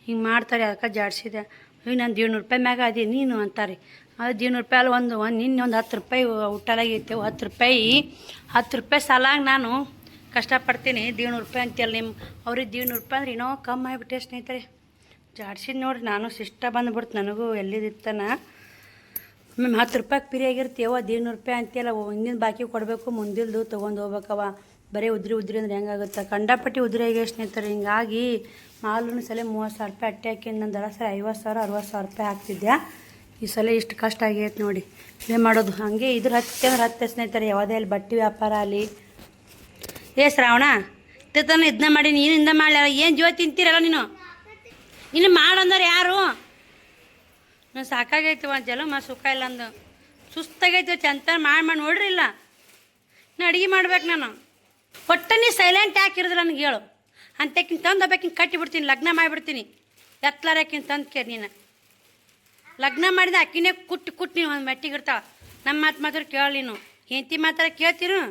ಹಿಂಗೆ ಮಾಡ್ತಾರೆ. ಅದಕ್ಕೆ ಜಾಡ್ಸಿದೆ. ನಾನು 100 ರೂಪಾಯಿ ಮ್ಯಾಗ ಅದೇ ನೀನು ಅಂತಾರೆ. ಅದು 100 ರೂಪಾಯಿ ಅಲ್ಲ, ನಿನ್ನೆ ಒಂದು 10 ರೂಪಾಯಿ ಊಟಲಾಗೈತೆ. 10 ರೂಪಾಯಿ ಸಾಲಾಗ ನಾನು ಕಷ್ಟಪಡ್ತೀನಿ. 100 ರೂಪಾಯಿ ಅಂತೇಳಿ ಅವ್ರಿಗೆ 100 ರೂಪಾಯಿ ಅಂದ್ರೆ ಏನೋ ಕಮ್ಮಿ ಆಗಿಬಿಟ್ಟೆ ಸ್ನೇಹಿತರೆ. ಜಾಡ್ಸಿದ್ದು ನೋಡ್ರಿ. ನಾನು ಶಿಷ್ಟ ಬಂದುಬಿಡ್ತು ನನಗೂ ಎಲ್ಲಿದಿತ್ತಾನ. ಮ್ಯಾಮ್ 10 ರೂಪಾಯಿಗೆ ಪಿರಿ ಆಗಿರ್ತೀವ. 100 ರೂಪಾಯಿ ಅಂತೆಲ್ಲ ಹಿಂದಿನ ಬಾಕಿ ಕೊಡಬೇಕು, ಮುಂದಿಲ್ದು ತೊಗೊಂಡು ಹೋಗ್ಬೇಕವ. ಬರೀ ಉದ್ರಿ ಅಂದ್ರೆ ಹೆಂಗಾಗುತ್ತೆ. ಕಂಡಪಟ್ಟಿ ಉದ್ರಿ ಆಗ್ಯಾವ ಸ್ನೇಹಿತರೆ. ಹಿಂಗಾಗಿ ಮಾಲೂ ಸಲ 30,000 ರೂಪಾಯಿ ಅಟ್ಟೆ ಹಾಕಿದ್ದು. ನನ್ನ ದರ ಸಲ 50,000 60,000 ರೂಪಾಯಿ ಹಾಕ್ತಿದ್ದೆ. ಈ ಸಲ ಇಷ್ಟು ಕಷ್ಟ ಆಗೈತೆ ನೋಡಿ. ಇದೇ ಮಾಡೋದು ಹಾಗೆ. ಇದ್ರ ಹತ್ತೆ ಸ್ನೇಹಿತರೆ. ಯಾವುದೇ ಅಲ್ಲಿ ಬಟ್ಟೆ ವ್ಯಾಪಾರ ಅಲ್ಲಿ. ಶ್ರಾವಣ ತಿರ್ತಾನ ಇದನ್ನ ಮಾಡಿ ನೀನು ಇಂದ ಮಾಡಲ್ಲ. ಏನು ಜೀವ ತಿಂತೀರಲ್ಲ ನೀನು. ಇನ್ನು ಮಾಡಂದ್ರೆ ಯಾರು? ನಾನು ಸಾಕಾಗೈತಿ. ಒಂದು ಜಲ ಸುಖ ಇಲ್ಲ ಅಂದು ಸುಸ್ತಾಗೈತಿ. ಚಂತ ಮಾಡಿ ನೋಡ್ರಿ. ಇಲ್ಲ ನಾ ಅಡುಗೆ ಮಾಡ್ಬೇಕು. ನಾನು ಒಟ್ಟು ನೀ ಸೈಲೆಂಟ್ ಯಾಕಿರಿದ್ರೆ ನನಗೆ ಹೇಳು. ಅಂತಕ್ಕಿಂತ ತಂದು ಹಬ್ಬಕ್ಕಿಂತ ಕಟ್ಟಿಬಿಡ್ತೀನಿ. ಲಗ್ನ ಮಾಡಿಬಿಡ್ತೀನಿ. ಎತ್ತಲಾರಕ್ಕಿಂತ ತಂದು ಕೇಳಿ. ನೀನು ಲಗ್ನ ಮಾಡಿದ ಅಕ್ಕಿನೇ ಕುಟ್ಟು ನೀನು ಒಂದು ಮೆಟ್ಟಿಗೆ ಇರ್ತಾವ. ನಮ್ಮ ಮಾತ್ರ ಕೇಳಿ. ನೀನು ಹೆಂಡತಿ ಮಾತಾಡ ಕೇಳ್ತೀನು.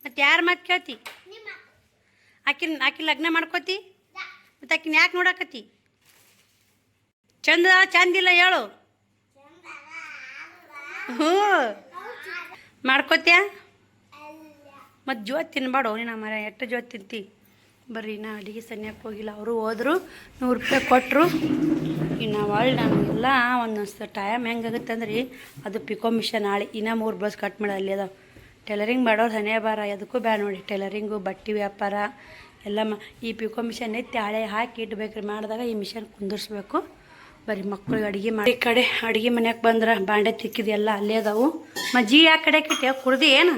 ಮತ್ತು ಯಾರು ಮಾತು ಕೇಳ್ತಿ? ಆಕಿ ಲಗ್ನ ಮಾಡ್ಕೋತಿ. ಮತ್ತು ಆಕಿನ ಯಾಕೆ ನೋಡಕತ್ತಿ? ಚಂದಿಲ್ಲ ಹೇಳು. ಹ್ಞೂ ಮಾಡ್ಕೋತ್ಯಾ. ಮತ್ತು ಜೋತ್ ತಿನ್ಬೇಡ ನೀನು. ಮರ ಎಷ್ಟು ಜೋತ್ ತಿಂತಿ. ಬರ್ರಿ, ನಾ ಅಡುಗೆ ಸನ್ಯಕ್ಕೆ ಹೋಗಿಲ್ಲ. ಅವರು ಹೋದರು, 100 ರೂಪಾಯಿ ಕೊಟ್ಟರು. ಇನ್ನು ನಮಗೆಲ್ಲ ಒಂದೊಂದು ಟೈಮ್ ಹೆಂಗಾಗುತ್ತೆ ಅಂದ್ರೆ, ಅದು ಪಿಕೋ ಮಿಷನ್ ಆಳಿ ಇನ್ನೂ 3 ಬ್ಲೌಸ್ ಕಟ್ ಮಾಡಿ ಅಲ್ಲಿ ಅದಾವೆ. ಟೈಲರಿಂಗ್ ಮಾಡೋರು ಹನೇ ಬಾರ ಎದಕ್ಕೂ ಬೇಡ ನೋಡಿ. ಟೈಲರಿಂಗು ಬಟ್ಟೆ ವ್ಯಾಪಾರ ಎಲ್ಲ ಈ ಪಿಕೋ ಮಿಷನ್ ಎತ್ತಿ ಹಾಳೆ ಹಾಕಿ ಇಡ್ಬೇಕ್ರಿ. ಮಾಡಿದಾಗ ಈ ಮಿಷನ್ ಕುಂದಿರ್ಸ್ಬೇಕು. ಬರೀ ಮಕ್ಕಳಿಗೆ ಅಡುಗೆ ಮಾಡಿ. ಈ ಕಡೆ ಅಡುಗೆ ಮನ್ಯಾಗೆ ಬಂದ್ರೆ ಬಾಂಡೆ ತಿಕ್ಕಿದ್ದು ಎಲ್ಲ ಅಲ್ಲೇ ಅದಾವು. ಮಜ್ಜಿಗೆ ಯಾವ ಕಡೆ ಕಿಟ್ಟೆ ಕುಡ್ದು ಏನು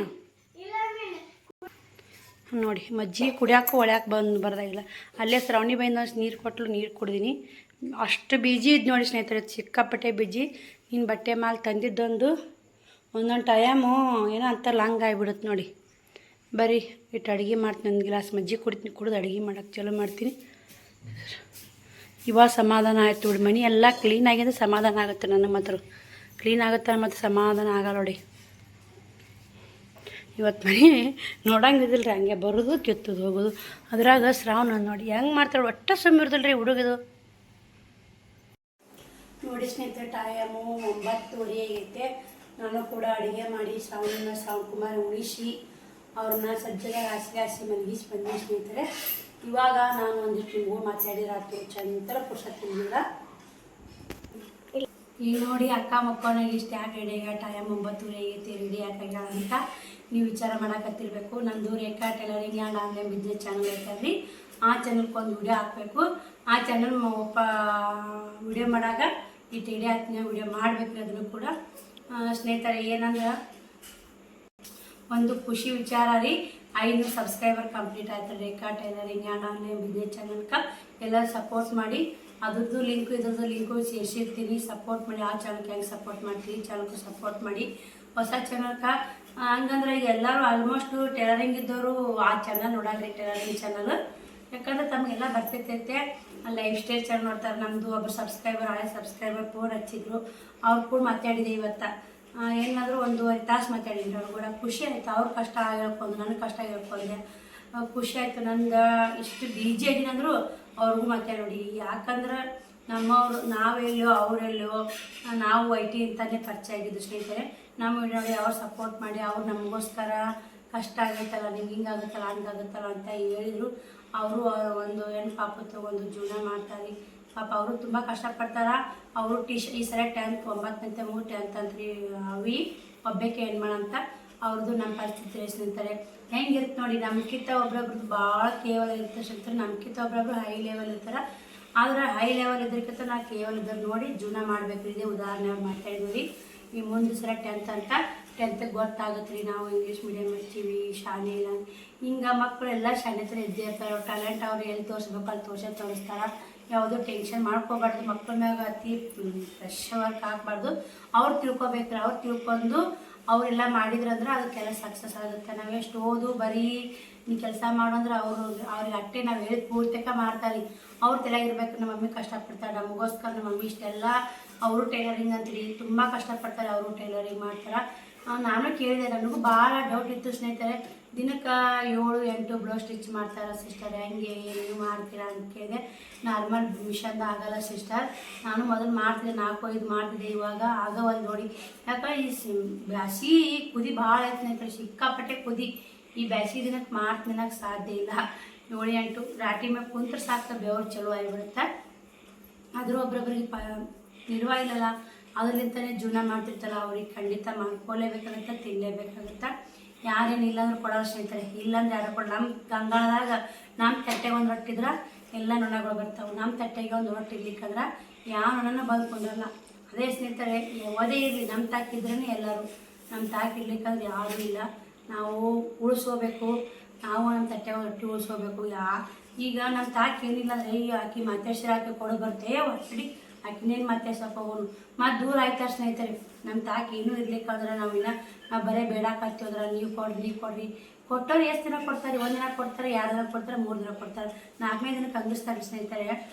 ನೋಡಿ. ಮಜ್ಜಿಗೆ ಕುಡಿಯೋಕೆ ಒಳ್ಯಾಕೆ ಬರ್ದಾಗಿಲ್ಲ. ಅಲ್ಲೇ ಶ್ರಾವಣಿ ಬೈಂದ ನೀರು ಕೊಟ್ಟಲು, ನೀರು ಕುಡ್ದೀನಿ. ಅಷ್ಟು ಬಿಜಿ ಇದ್ದು ನೋಡಿ ಸ್ನೇಹಿತರೆ. ಸಿಕ್ಕಾಪಟ್ಟೆ ಬಿಜಿ. ಇನ್ನು ಬಟ್ಟೆ ಮಾಲ್ ತಂದಿದ್ದೊಂದು ಒಂದೊಂದು ಟೈಮು ಏನೋ ಅಂತಾರಲ್ಲ ಹಂಗೆ ಆಗಿಬಿಡುತ್ತೆ ನೋಡಿ. ಬರೀ ಇಟ್ಟು ಅಡುಗೆ ಮಾಡ್ತೀನಿ. 1 ಗ್ಲಾಸ್ ಮಜ್ಜಿಗೆ ಕುಡಿದು ಅಡುಗೆ ಮಾಡೋಕ್ಕೆ ಚಲೋ ಮಾಡ್ತೀನಿ. ಇವಾಗ ಸಮಾಧಾನ ಆಯ್ತು ನೋಡಿ. ಮನೆ ಎಲ್ಲ ಕ್ಲೀನ್ ಆಗಿದೆ, ಸಮಾಧಾನ ಆಗುತ್ತೆ. ನನ್ನ ಮಾತ್ರ ಕ್ಲೀನ್ ಆಗುತ್ತೆ ಮತ್ತು ಸಮಾಧಾನ ಆಗಲ್ಲ ನೋಡಿ. ಇವತ್ತು ಮನೆ ನೋಡಂಗಿದಿಲ್ಲ ರೀ. ಹಂಗೆ ಬರೋದು ಕಿತ್ತದು ಹೋಗೋದು. ಅದ್ರಾಗ ಶ್ರಾವಣ ನೋಡಿ ಹೆಂಗೆ ಮಾಡ್ತಾಳೆ. ಒಟ್ಟು ಸುಮ್ಮಿರ್ದಲ್ಲ ರೀ ಹುಡುಗದು ನೋಡಿ ಸ್ನೇಹಿತರೆ. ಟೈಮು 9:30 ಆಗೈತೆ. ನಾನು ಕೂಡ ಅಡುಗೆ ಮಾಡಿ ಶ್ರಾವಣ ಕುಮಾರ್ ಉಳಿಸಿ ಅವ್ರನ್ನ ಸಜ್ಜಗೆ ಹಾಸಿ ಮಲಗಿಸಿ ಬಂದಿ ಸ್ನೇಹಿತರೆ. ಇವಾಗ ನಾನು ಒಂದಿಷ್ಟು ನಿಮಗೂ ಮಾತಾಡಿರಾತು. ಚಂತರ ಪುರ್ಸತ್ತಿಲ್ಲ. ಈಗ ನೋಡಿ ಅಕ್ಕ ಮಕ್ಕಳಿಗೆ ಇಷ್ಟು ಯಾಕೆ ರೆಡಿಯಾಗ ಟೈಮ್ 9:30 ಆಗೈತಿ. ರೆಡಿ ಯಾಕಾಗ್ಯಾಳ ಅಂತ ನೀವು ವಿಚಾರ ಮಾಡಕತ್ತಿರ್ಬೇಕು. ನಂದು Rekha tailoring and online business channel ಐತಲ್ರಿ. ಆ ಚಾನಲ್ಗೆ ಒಂದು ವಿಡಿಯೋ ಹಾಕಬೇಕು. ಆ ಚಾನಲ್ ವಿಡಿಯೋ ಮಾಡಾಗ ಇಟ್ಟು ವಿಡಿಯೋ ಹಾಕ್ತೀನಿ. ವಿಡಿಯೋ ಮಾಡಬೇಕು. ಅದನ್ನು ಕೂಡ ಸ್ನೇಹಿತರೆ ಏನಂದ್ರೆ ಒಂದು ಖುಷಿ ವಿಚಾರ ರೀ. 500 ಸಬ್ಸ್ಕ್ರೈಬರ್ ಕಂಪ್ಲೀಟ್ ಆಯ್ತು. ರೇಖಾ ಟೈಲರಿಂಗ್ ಆ್ಯಂಡ್ ಆನ್ಲೈನ್ ಬಿಸ್ನೆಸ್ ಚಾನಲ್ಗೆ ಎಲ್ಲರೂ ಸಪೋರ್ಟ್ ಮಾಡಿ. ಅದ್ರದ್ದು ಲಿಂಕು ಇದ್ರದ್ದು ಲಿಂಕು ಸೇರಿಸಿರ್ತೀನಿ. ಸಪೋರ್ಟ್ ಮಾಡಿ. ಆ ಚಾನಲ್ಗೆ ಹೆಂಗೆ ಸಪೋರ್ಟ್ ಮಾಡ್ತೀವಿ, ಚಾನಲ್ಗೂ ಸಪೋರ್ಟ್ ಮಾಡಿ. ಹೊಸ ಚಾನಲ್ಗೆ ಹಂಗಂದ್ರೆ ಈಗ ಎಲ್ಲರೂ ಆಲ್ಮೋಸ್ಟು ಟೈಲರಿಂಗ್ ಇದ್ದವರು ಆ ಚಾನಲ್ ನೋಡಲ್ರಿ. ಟೈಲರಿಂಗ್ ಚಾನಲ್ ಯಾಕಂದ್ರೆ ತಮಗೆಲ್ಲ ಬರ್ತೈತೆ. ಲೈಫ್ ಸ್ಟೈಲ್ ಚಾನಲ್ ನೋಡ್ತಾರೆ. ನಮ್ಮದು ಒಬ್ಬರು ಸಬ್ಸ್ಕ್ರೈಬರ್ ಹಳೆ ಸಬ್ಸ್ಕ್ರೈಬರ್ ಫೋನ್ ಹಚ್ಚಿದ್ರು. ಅವ್ರು ಕೂಡ ಮಾತಾಡಿದೆ ಇವತ್ತು. ಏನಾದರೂ 1.5 ತಾಸು ಮಾತಾಡಿದ್ರು. ಅವ್ರು ಕೂಡ ಖುಷಿ ಆಯಿತು. ಅವ್ರ ಕಷ್ಟ ಹೇಳ್ಕೊಂಡು ನನಗೆ ಕಷ್ಟ ಹೇಳ್ಕೊಂಡೆ. ಖುಷಿ ಆಯಿತು. ನಂದು ಇಷ್ಟು ಬೀಜಿ ಆಗಿನಂದ್ರು ಅವ್ರಿಗೂ ಮಾತಾಡಿ. ಯಾಕಂದ್ರೆ ನಮ್ಮವರು ನಾವೆಲ್ಲೋ ಅವರೆಲ್ಲೋ ನಾವು IT ಅಂತಲೇ ಪರಿಚಯ ಆಗಿದ್ದು ಸ್ನೇಹಿತರೆ. ನಮ್ಮ ನೋಡಿ ಅವ್ರು ಸಪೋರ್ಟ್ ಮಾಡಿ ಅವ್ರು ನಮಗೋಸ್ಕರ ಕಷ್ಟ ಆಗೈತಲ್ಲ, ನಿಮ್ಗೆ ಹಿಂಗಾಗುತ್ತಲ್ಲ ಹಂಗಾಗುತ್ತಲ್ಲ ಅಂತ ಹೇಳಿದರು. ಅವರು ಒಂದು ಹೆಣ್ಣು ಪಾಪ ತೊಗೊಂಡು ಜೀವನ ಮಾಡ್ತಾರೆ. ಪಾಪ ಅವರು ತುಂಬ ಕಷ್ಟಪಡ್ತಾರೆ. ಅವರು ಈ ಸರಿ 10th 9ನೇ 10th ಅಂತ್ರಿ ಅವಿ ಒಬ್ಬಕ್ಕೆ ಹೆಣ್ಮಣ ಅಂತ ಅವ್ರದ್ದು ನಮ್ಮ ಪರಿಸ್ಥಿತಿ ಸ್ನೇಹಿತರೆ. ಹೆಂಗಿರುತ್ತೆ ನೋಡಿ, ನಮ್ಗಿಂತ ಒಬ್ರೊಬ್ರದ್ದು ಭಾಳ ಕೇವಲ ಇರ್ತಾರೆ ಸ್ನೇಹಿತರೆ. ನಮ್ಗಿಂತ ಒಬ್ರೊಬ್ರು ಹೈ ಲೆವೆಲ್ ಇರ್ತಾರೆ. ಆದರೆ ಹೈ ಲೆವೆಲ್ ಇದ್ರಕ್ಕಿಂತ ನಾ ಕೇವಲ ಇದ್ದರು ನೋಡಿ ಜೀವನ ಮಾಡಬೇಕು. ಇದೇ ಉದಾಹರಣೆ ಮಾಡ್ತಾಯಿದ್ವಿ. ಈ ಮುಂದೆ ಸಲ 10th ಅಂತ 10th ಗೊತ್ತಾಗುತ್ತೆ ರೀ. ನಾವು ಇಂಗ್ಲೀಷ್ ಮೀಡಿಯಮ್ ಹಚ್ತೀವಿ, ಶಾಲೆ ಇಲ್ಲ ಹಿಂಗೆ ಮಕ್ಕಳೆಲ್ಲ ಶಾಲೆ ಹತ್ರ ಇದ್ದೇ ಇರ್ತಾರೆ. ಅವ್ರ ಟ್ಯಾಲೆಂಟ್ ಅವ್ರು ಎಲ್ಲಿ ತೋರಿಸ್ಬೇಕು ಅಲ್ಲಿ ತೋರಿಸ್ತಾರೆ. ಯಾವುದೋ ಟೆನ್ಷನ್ ಮಾಡ್ಕೋಬಾರ್ದು. ಮಕ್ಕಳ ಮ್ಯಾಗ ಅತಿ ಫ್ರೆಶ್ ವರ್ಕ್ ಹಾಕ್ಬಾರ್ದು. ಅವ್ರು ತಿಳ್ಕೊಬೇಕ್ರಿ. ಅವ್ರು ತಿಳ್ಕೊಂಡು ಅವರೆಲ್ಲ ಮಾಡಿದ್ರಂದ್ರೆ ಅದು ಕೆಲಸ ಸಕ್ಸಸ್ ಆಗುತ್ತೆ. ನಾವು ಎಷ್ಟು ಓದು ಬರೀ ನೀ ಕೆಲಸ ಮಾಡೋಂದ್ರೆ ಅವ್ರಿಗೆ ಅಟ್ಟೆ ನಾವು ಹೇಳಿದ ಪೂರ್ತಕ ಮಾಡ್ತಾರೆ. ಅವ್ರು ತಲೆಯಾಗಿರ್ಬೇಕು. ನಮ್ಮ ಮಮ್ಮಿ ಕಷ್ಟಪಡ್ತಾರೆ ನಮಗೋಸ್ಕರ. ನಮ್ಮ ಮಮ್ಮಿ ಇಷ್ಟೆಲ್ಲ ಅವರು ಟೈಲರಿಂಗ್ ಅಂತೀರಿ ತುಂಬ ಕಷ್ಟಪಡ್ತಾರೆ. ಅವರು ಟೈಲರಿಂಗ್ ಮಾಡ್ತಾರೆ. ನಾನು ಕೇಳಿದೆ, ನನಗೂ ಭಾಳ ಡೌಟ್ ಇತ್ತು ಸ್ನೇಹಿತರೆ. ದಿನಕ್ಕೆ 7-8 ಬ್ಲೌಸ್ ಸ್ಟಿಚ್ ಮಾಡ್ತಾರೆ ಸಿಸ್ಟರ್, ಹೆಂಗೆ ಏನು ಮಾಡ್ತೀರಾ ಅಂತ ಕೇಳಿದೆ. ನಾರ್ಮಲ್ ಮಿಷನ್ದ ಆಗಲ್ಲ ಸಿಸ್ಟರ್, ನಾನು ಮೊದಲು ಮಾಡ್ತಿದ್ದೆ 4-5 ಮಾಡ್ತಿದ್ದೆ, ಇವಾಗ ಆಗವಲ್ಲ ನೋಡಿ. ಯಾಕಂದ್ರೆ ಈ ಬ್ಯಾಸಿ ಕುದಿ ಭಾಳ ಆಯ್ತು ಸ್ನೇಹಿತರೆ, ಸಿಕ್ಕಾಪಟ್ಟೆ ಕುದಿ. ಈ ಬ್ಯಾಸಿ ದಿನಕ್ಕೆ ಮಾಡ್ತಿನ್ನಕ್ಕೆ ಸಾಧ್ಯ ಇಲ್ಲ. 7-8 ರಾಟಿ ಮ್ಯಾಗ ಕುಂತ್ರೆ ಸಾಕು ಬೆವರು ಚಲೋ ಆಗಿಬಿಡುತ್ತೆ. ಆದರೂ ಒಬ್ರೊಬ್ರಿಗೆ ನಿರ್ವಾಹ ಇಲ್ಲಲ್ಲ, ಅದರಿಂದಲೇ ಜೀವನ ಮಾಡ್ತಿರ್ತಲ್ಲ, ಅವ್ರಿಗೆ ಖಂಡಿತ ಮಾಡ್ಕೊಳ್ಳೇಬೇಕಾಗತ್ತೆ, ತಿನ್ನಲೇಬೇಕಾಗತ್ತೆ. ಯಾರೇನಿಲ್ಲ ಅಂದ್ರೆ ಕೊಡೋರು ಸ್ನೇಹಿತರೆ. ಇಲ್ಲಾಂದ್ರೆ ಯಾರು ಕೊಡ. ನಮ್ಮ ಗಂಗಾಳದಾಗ ನಮ್ಮ ತಟ್ಟೆಗೆ ಒಂದು ರೊಟ್ಟಿದ್ರೆ ಎಲ್ಲ ನೊಣಗಳು ಬರ್ತಾವೆ. ನಮ್ಮ ತಟ್ಟೆಗೆ ಒಂದು ರೊಟ್ಟಿ ಇರ್ಲಿಕ್ಕಂದ್ರೆ ಯಾವ ನೊಣನ ಬಂದ್ಕೊಂಡಲ್ಲ. ಅದೇ ಸ್ನೇಹಿತರೆ, ಯಾವುದೇ ಇರಲಿ ನಮ್ಮ ತಾಕಿದ್ರೇ ಎಲ್ಲರೂ. ನಮ್ಮ ತಾಕಿರ್ಲಿಕ್ಕಂದ್ರೆ ಯಾರೂ ಇಲ್ಲ. ನಾವು ಉಳಿಸ್ಕೋಬೇಕು. ನಾವು ನಮ್ಮ ತಟ್ಟೆಗೆ ರೊಟ್ಟಿ ಉಳಿಸ್ಕೋಬೇಕು. ಈಗ ನಮ್ಮ ತಾಕಿ ಏನಿಲ್ಲ ಅಂದರೆ ಈಗ ಆಕಿ ಮಾತಾಡ್ಸಿರ ಆಕಿ ಕೊಡು ಬರ್ತೇವೆ ಒಟ್ಟಡಿ ಆಕಿನೇನು ಮಾತಾಡ್ಸಕ್ಕೆ ಹೋಗೋನು. ಮತ್ತು ದೂರ ಆಯ್ತಾರೆ ಸ್ನೇಹಿತರೆ. ನಮ್ಮ ತಾಕಿ ಏನೂ ಇರ್ಲಿಕ್ಕಂದ್ರೆ ನಾವು ಬರೀ ಬೇಡಾಕತ್ತೀವಂದ್ರೆ ನೀವು ಕೊಡ್ರಿ ಕೊಟ್ಟವ್ರು ಎಷ್ಟು ದಿನ ಕೊಡ್ತಾರೆ? 1 ದಿನ ಕೊಡ್ತಾರೆ, 2 ದಿನ ಕೊಡ್ತಾರೆ, 3 ದಿನ ಕೊಡ್ತಾರೆ, 4ನೇ ದಿನಕ್ಕೆ ಅಂದಿಸ್ತಾರೆ ಸ್ನೇಹಿತರೆ.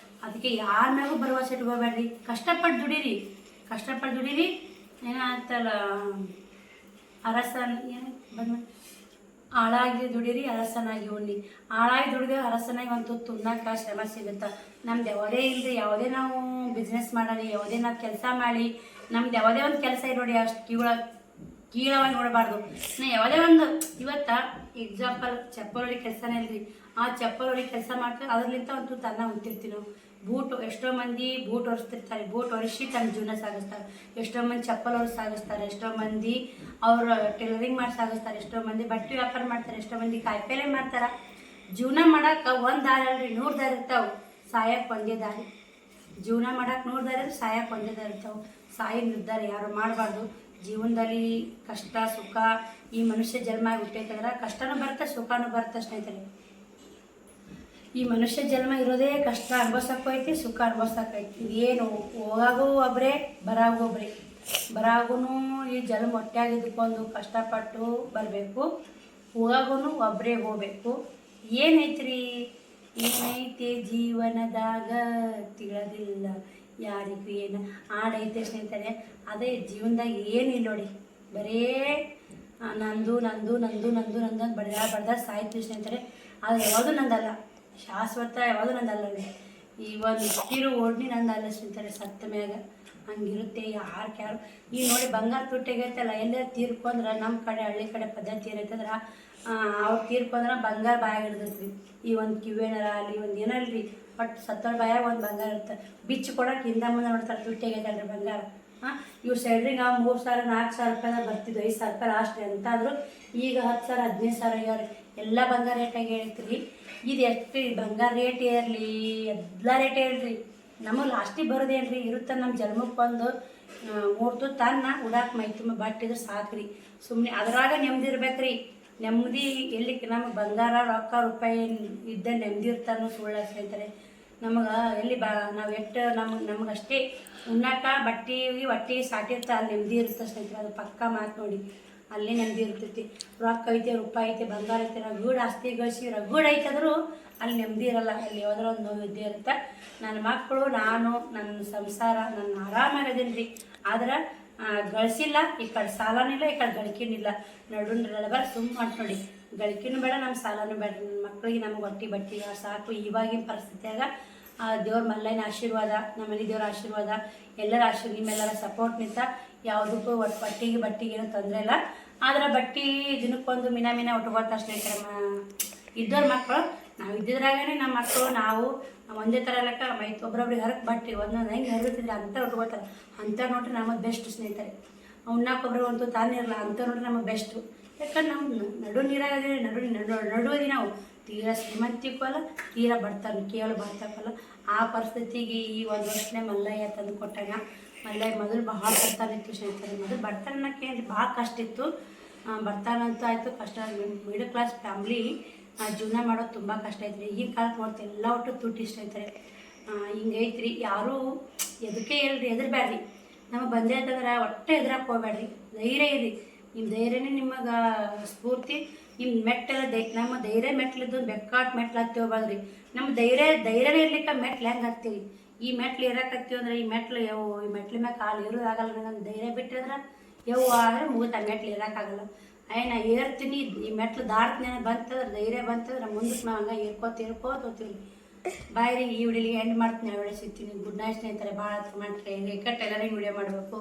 ಅದಕ್ಕೆ ಯಾರ ಮ್ಯಾಗೂ ಭರವಸೆ ಇಟ್ಕೋಬೇಡ್ರಿ. ಕಷ್ಟಪಟ್ಟು ದುಡೀರಿ. ಏನಾಗ್ತಲ್ಲ ಅರಸನ್ ಏನು ಬಂದು ಆಳಾಗಿ ದುಡೀರಿ, ಅರಸನಾಗಿ ಉಣ್ಣಿ. ಆಳಾಗಿ ದುಡಿದ್ರೆ ಅರಸನಾಗಿ ಒಂದು ತುತ್ತು ಉಣ್ಣಕ್ಕೆ ಶ್ರಮ ಸಿಗುತ್ತೆ. ನಮ್ದು ಯಾವುದೇ ಇಲ್ಲದೆ ಯಾವುದೇ ನಾವು ಬಿಸ್ನೆಸ್ ಮಾಡಲಿ, ಯಾವುದೇ ನಾವು ಕೆಲಸ ಮಾಡಿ, ನಮ್ದು ಯಾವುದೇ ಒಂದು ಕೆಲಸ ಇದೆ ನೋಡಿ ಅಷ್ಟು ಕೀಳವಾಗಿ ನೋಡಬಾರ್ದು. ನಾ ಯಾವುದೇ ಒಂದು ಇವತ್ತು ಎಕ್ಸಾಂಪಲ್ ಚಪ್ಪಲ್ ಹೊಡಿ ಕೆಲಸನೇ ಇಲ್ರಿ. ಆ ಚಪ್ಪಲ್ ಹೊಡಿ ಕೆಲಸ ಮಾಡ್ತಾರೆ, ಅದ್ರಲ್ಲಿಂತ ಒಂದು ತುತ್ತು ಅನ್ನ ಉಣ್ತಿರ್ತೀವಿ ನಾವು. ಎಷ್ಟೋ ಮಂದಿ ಬೂಟ್ ಹೊರಿಸ್ತಿರ್ತಾರೆ, ಬೂಟ್ ಹೊರಿಸಿ ತಮ್ಮ ಜೀವನ ಸಾಗಿಸ್ತಾರೆ. ಎಷ್ಟೋ ಮಂದಿ ಚಪ್ಪಲ್ ಹೊರಿಸಿ ಸಾಗಿಸ್ತಾರೆ, ಎಷ್ಟೋ ಮಂದಿ ಅವ್ರು ಟೈಲರಿಂಗ್ ಮಾಡಿ ಸಾಗಿಸ್ತಾರೆ, ಎಷ್ಟೋ ಮಂದಿ ಬಟ್ಟೆ ವ್ಯಾಪಾರ ಮಾಡ್ತಾರೆ, ಎಷ್ಟೋ ಮಂದಿ ಕಾಯಿಪಲ್ಲೆ ಮಾಡ್ತಾರೆ. ಜೀವನ ಮಾಡೋಕೆ 1 ದಾರಿ ಅಲ್ರಿ, 100 ದಾರಿ ಇರ್ತಾವೆ. ಸಾಯಕ್ಕೆ ಒಂದೇ ದಾರಿ. ಜೀವನ ಮಾಡೋಕೆ 100 ದಾರಿ ಅಂದ್ರೆ ಸಾಯಕ್ಕೆ ಒಂದೇ ದಾರಿ ಇರ್ತಾವೆ. ಸಾಯಿ ನಿರ್ಧಾರ ಯಾರು ಮಾಡಬಾರ್ದು. ಜೀವನದಲ್ಲಿ ಕಷ್ಟ ಸುಖ, ಈ ಮನುಷ್ಯ ಜನ್ಮ ಹುಟ್ಟೈತಂದ್ರೆ ಕಷ್ಟನೂ ಬರುತ್ತೆ, ಸುಖನೂ ಬರುತ್ತೆ ಸ್ನೇಹಿತರೆ. ಈ ಮನುಷ್ಯ ಜನ್ಮ ಇರೋದೇ ಕಷ್ಟ ಅನುಭವಿಸೋಕ್ಕೈತಿ, ಸುಖ ಅನುಭವಿಸೋಕ್ಕೈತಿ. ಇದೇನು ಹೋಗಾಗೂ ಒಬ್ಬರೇ ಬರಾಗೂ ಈ ಜನ್ಮ ಹೊಟ್ಟೆಯಾಗಿದ್ದಕ್ಕೊಂದು ಕಷ್ಟಪಟ್ಟು ಬರಬೇಕು, ಹೋಗಾಗೂ ಒಬ್ಬರೇ ಹೋಗ್ಬೇಕು. ಏನೈತ್ರಿ ಜೀವನದಾಗ ತಿಳಿದಿಲ್ಲ ಯಾರಿಗೂ ಏನು ಆಡೈತೆ ಸ್ನೇಹಿತರೆ. ಅದೇ ಜೀವನದಾಗ ಏನಿಲ್ಲ ನೋಡಿ, ಬರೇ ನಂದು ಅಂತ ಬಡ್ದ ಸಾಯ್ತೀವಿ ಸ್ನೇಹಿತರೆ. ಅದು ಯಾವುದು ನಂದಲ್ಲ, ಶಾಶ್ವತ ಯಾವುದು ನಂದಲ್ಲ. ಈ ಒಂದು ಇಟ್ಟಿರೋ ಓಡ್ನಿ ನಂದಲ್ಲ ಸ್ನೇಹಿತರೆ. ಸತ್ತ ಮ್ಯಾಗ ಹಂಗಿರುತ್ತೆ. ಯಾರು ಈಗ ನೋಡಿ ಬಂಗಾರ ತುಟ್ಟಿಗೈತಲ್ಲ, ಎಲ್ಲರೂ ತೀರ್ಕೊಂಡ್ರೆ ನಮ್ಮ ಕಡೆ ಹಳ್ಳಿ ಕಡೆ ಪದ್ಧತಿ ಏನೈತಂದ್ರೆ ಅವ್ರು ತೀರ್ಕೊಂಡ್ರೆ ಬಂಗಾರ ಬಾಯಾಗ ಹಿಡ್ದೈತ್ರಿ. ಈ ಒಂದು ಕಿವೇನಾರ ಅಲ್ಲಿ ಒಂದು ಏನಲ್ರಿ, ಬಟ್ ಸತ್ತೋಳ ಬಾಯಾಗ ಒಂದು ಬಂಗಾರ ಇರುತ್ತೆ. ಬಿಚ್ಚು ಕೊಡೋಕೆ ಹಿಂದೆ ಮುಂದೆ ನೋಡ್ತಾರೆ, ತುಟ್ಟಿಗೈತಲ್ರಿ ಬಂಗಾರ. ಇವ್ರು ಸೈಡ್ರಿಗೆ 3,000-4,000 ರೂಪಾಯಿ ಬರ್ತಿದ್ವು, 5,000 ರೂಪಾಯಿ ಲಾಸ್ಟ್ ಅಂತಾದ್ರು. ಈಗ 10,000-15,000 ಆಗ್ಯಾವ್ರಿ. ಎಲ್ಲ ಬಂಗಾರ ರೇಟಾಗಿ ಹೇಳ್ತೀರಿ. ಇದು ಎಷ್ಟು ಬಂಗಾರ ರೇಟ್ ಏರಲಿ, ಎಲ್ಲ ರೇಟ್ ಹೇಳ್ರಿ, ನಮಗೆ ಲಾಸ್ಟಿಗೆ ಬರೋದೇನ್ರಿ ಇರುತ್ತೆ. ನಮ್ಮ ಜನ್ಮಕ್ಕೊಂದು 3 ತುತ್ತು ಅನ್ನ ಉಡಾಕ್ ಮೈ ತುಂಬ ಬಟ್ಟಿದ್ರೆ ಸಾಕ್ರಿ. ಸುಮ್ಮನೆ ಅದ್ರಾಗ ನೆಮ್ಮದಿ ಇರ್ಬೇಕ್ರಿ. ನೆಮ್ಮದಿ ಎಲ್ಲಿ ನಮಗೆ ಬಂಗಾರ ರೊಕ್ಕ ರೂಪಾಯಿ ಇದ್ದ ನೆಮ್ಮದಿ ಇರ್ತಾನೋ ಸುಳ್ಳು ಸ್ನೇಹಿತರೆ. ನಮಗೆ ಎಲ್ಲಿ ನಾವು ಎಷ್ಟು ನಮಗಷ್ಟೇ ಉಣ್ಣಾಕ ಬಟ್ಟೆ ಹೊಟ್ಟೆ ಸಾಟಿರ್ತ ಅಲ್ಲಿ ನೆಮ್ಮದಿ ಇರುತ್ತೆ ಸ್ನೇಹಿತರೆ. ಅದು ಪಕ್ಕ ಮಾತು ನೋಡಿ. ಅಲ್ಲಿ ನೆಮ್ಮದಿ ಇರ್ತೈತಿ. ರೊಕ್ಕ ಐತೆ, ರೂಪಾಯಿ ಐತೆ, ಬಂಗಾರ ಐತೆ, ರಗೂಡ್ ಆಸ್ತಿ ಗಳಿಸಿ ರಗೂಡ್ ಐತಾದರೂ ಅಲ್ಲಿ ನೆಮ್ಮದಿ ಇರಲ್ಲ. ಅಲ್ಲಿ ಯಾವ್ದಾರ ಒಂದು ನೋವು ಇದ್ದೇ ಇರುತ್ತೆ. ನನ್ನ ಮಕ್ಕಳು, ನಾನು, ನನ್ನ ಸಂಸಾರ, ನನ್ನ ಆರಾಮಾಗದೇನಿ ರೀ. ಆದ್ರೆ ಗಳಿಸಿಲ್ಲ, ಈ ಕಡೆ ಸಾಲನೂ ಇಲ್ಲ, ಈ ಕಡೆ ಗಳಿಕೆನಿಲ್ಲ. ನಡುಬರ ಸುಮ್ಮ ನೋಡಿ, ಗಳಿಕೆನೂ ಬೇಡ, ನಮ್ಮ ಸಾಲನೂ ಬೇಡ. ನನ್ನ ಮಕ್ಕಳಿಗೆ ನಮ್ಗೆ ಹೊಟ್ಟಿ ಬಟ್ಟಿ ಸಾಕು. ಇವಾಗಿನ ಪರಿಸ್ಥಿತಿಯಾಗ ದೇವ್ರ ಮಲ್ಲಯ್ಯನ ಆಶೀರ್ವಾದ, ನಮ್ಮ ಮನೆ ದೇವ್ರ ಆಶೀರ್ವಾದ, ಎಲ್ಲರ ನಿಮ್ಮೆಲ್ಲರ ಸಪೋರ್ಟ್ ನಿಂತ ಯಾವುದಕ್ಕೂ ಬಟ್ಟಿಗೆ ಏನೂ ತೊಂದರೆ ಇಲ್ಲ. ಆದ್ರೆ ಬಟ್ಟೆ ದಿನಕ್ಕೊಂದು ಮಿನ ಉಟ್ಕೊಳ್ತಾ ಸ್ನೇಹಿತರೆ ಇದ್ದವ್ರ ಮಕ್ಕಳು. ನಾವು ಇದ್ದಿದ್ರಾಗೇ ನಮ್ಮ ಮಕ್ಕಳು ನಾವು ಒಂದೇ ಥರ ಲೆಕ್ಕ ಒಬ್ರೊಬ್ರಿಗೆ ಹರಕ್ಕೆ ಬಟ್ಟೆ ಒಂದೊಂದು ಹೆಂಗೆ ಹರಿತಿದ್ರೆ ಅಂತ ಉಟ್ಕೊಳ್ತಾರೆ. ಅಂಥ ನೋಡ್ರಿ ನಮಗೆ ಬೆಸ್ಟ್ ಸ್ನೇಹಿತರೆ. ಉಣ್ಣಾಕೊಬ್ರು ಅಂತೂ ತಾನಿರಲ್ಲ, ಅಂಥ ನೋಡ್ರಿ ನಮಗೆ ಬೆಸ್ಟು. ಯಾಕಂದ್ರೆ ನಾವು ನಡು ನೀರಾಗದೇ ನಡುವದಿ ನಾವು ತೀರಾ ಶ್ರೀಮಂತಿಕ್ಕೂ ಅಲ್ಲ, ತೀರಾ ಕೇವಲ ಬರ್ತಕ್ಕಲ್ಲ. ಆ ಪರಿಸ್ಥಿತಿಗೆ ಈ ಒಂದು ವರ್ಷನೇ ಮಲ್ಲಯ್ಯ ತಂದು ಕೊಟ್ಟಾಗ. ಮಲ್ಲಯ್ಯ ಮೊದಲು ಭಾಳ ಬರ್ತಾನಿತ್ತು ಸ್ನೇಹಿತರೆ. ಮೊದಲು ಬರ್ತಾನಕ್ಕೆ ಭಾಳ ಕಷ್ಟ ಇತ್ತು. ಬರ್ತಾನಂತೂ ಆಯಿತು, ಕಷ್ಟ. ಮಿಡಲ್ ಕ್ಲಾಸ್ ಫ್ಯಾಮ್ಲಿ ಜೀವನ ಮಾಡೋದು ತುಂಬ ಕಷ್ಟ ಐತ್ರಿ. ಈಗಿನ ಕಾಲಕ್ಕೆ ನೋಡ್ತೀವಿ ಎಲ್ಲ ಒಟ್ಟು ತುಟ್ಟಿ ಸ್ನೇಹಿತರೆ. ಹಿಂಗೈತ್ರಿ. ಯಾರೂ ಎದಕ್ಕೆ ಹೇಳ್ರಿ, ಹೆದರ್ಬ್ಯಾಡ್ರಿ. ನಮಗೆ ಬಂದೇ ಅಂತಂದ್ರೆ ಒಟ್ಟೆ ಹೆದ್ರಕ್ಕೆ ಹೋಗ್ಬೇಡ್ರಿ, ಧೈರ್ಯ ಇರಿ. ನಿಮ್ಮ ಧೈರ್ಯನೇ ನಿಮಗೆ ಸ್ಫೂರ್ತಿ. ನಿಮ್ಮ ಮೆಟ್ಟೆಲ್ಲ ನಮ್ಮ ಧೈರ್ಯ ಮೆಟ್ಲಿದ್ದು ಬೆಕ್ಕಾಟ್ ಮೆಟ್ಲು ಹತ್ತಿ ಹೋಗ್ಬಾರ್ದ್ರಿ. ನಮ್ಮ ಧೈರ್ಯನೇ ಇರ್ಲಿಕ್ಕೆ ಮೆಟ್ಲು ಹೆಂಗೆ ಹತ್ತೀವಿ? ಈ ಮೆಟ್ಲು ಇರಕತ್ತೀವಿ ಅಂದ್ರೆ ಈ ಮೆಟ್ಲು ಈ ಮೆಟ್ಲ ಮ್ಯಾಗ ಕಾಲು ಇರೋದಾಗಲ್ಲ. ನನ್ನ ಧೈರ್ಯ ಬಿಟ್ಟಿದ್ರೆ ಆದರೆ ಮುಗಿತ ಮೆಟ್ಲು ಇರೋಕ್ಕಾಗಲ್ಲ. ನಾ ಏರ್ತೀನಿ, ಈ ಮೆಟ್ಲು ದಾಟ್ತೀನಿ ಬಂತಂದ್ರೆ ಧೈರ್ಯ ಬಂತಂದ್ರೆ ಮುಂದಕ್ಕೆ ನಾವು ಹಂಗೆ ಏರ್ಕೋತ ಹೋಗ್ತೀವಿ. ಬಾಯ್ ರೀ, ಈ ವಿಡಿಯೋಗೆ ಎಂಡ್ ಮಾಡ್ತೀನಿ. ಆ ವಿಡಿಯೋ ಸಿಗ್ತೀನಿ. ಗುಡ್ ನೈಟ್ ಸ್ನೇಹಿತರೆ. ಭಾಳ ಮಾಡ್ರಿ, ಟೈಲರಿಂಗ್ ವಿಡಿಯೋ ಮಾಡಬೇಕು.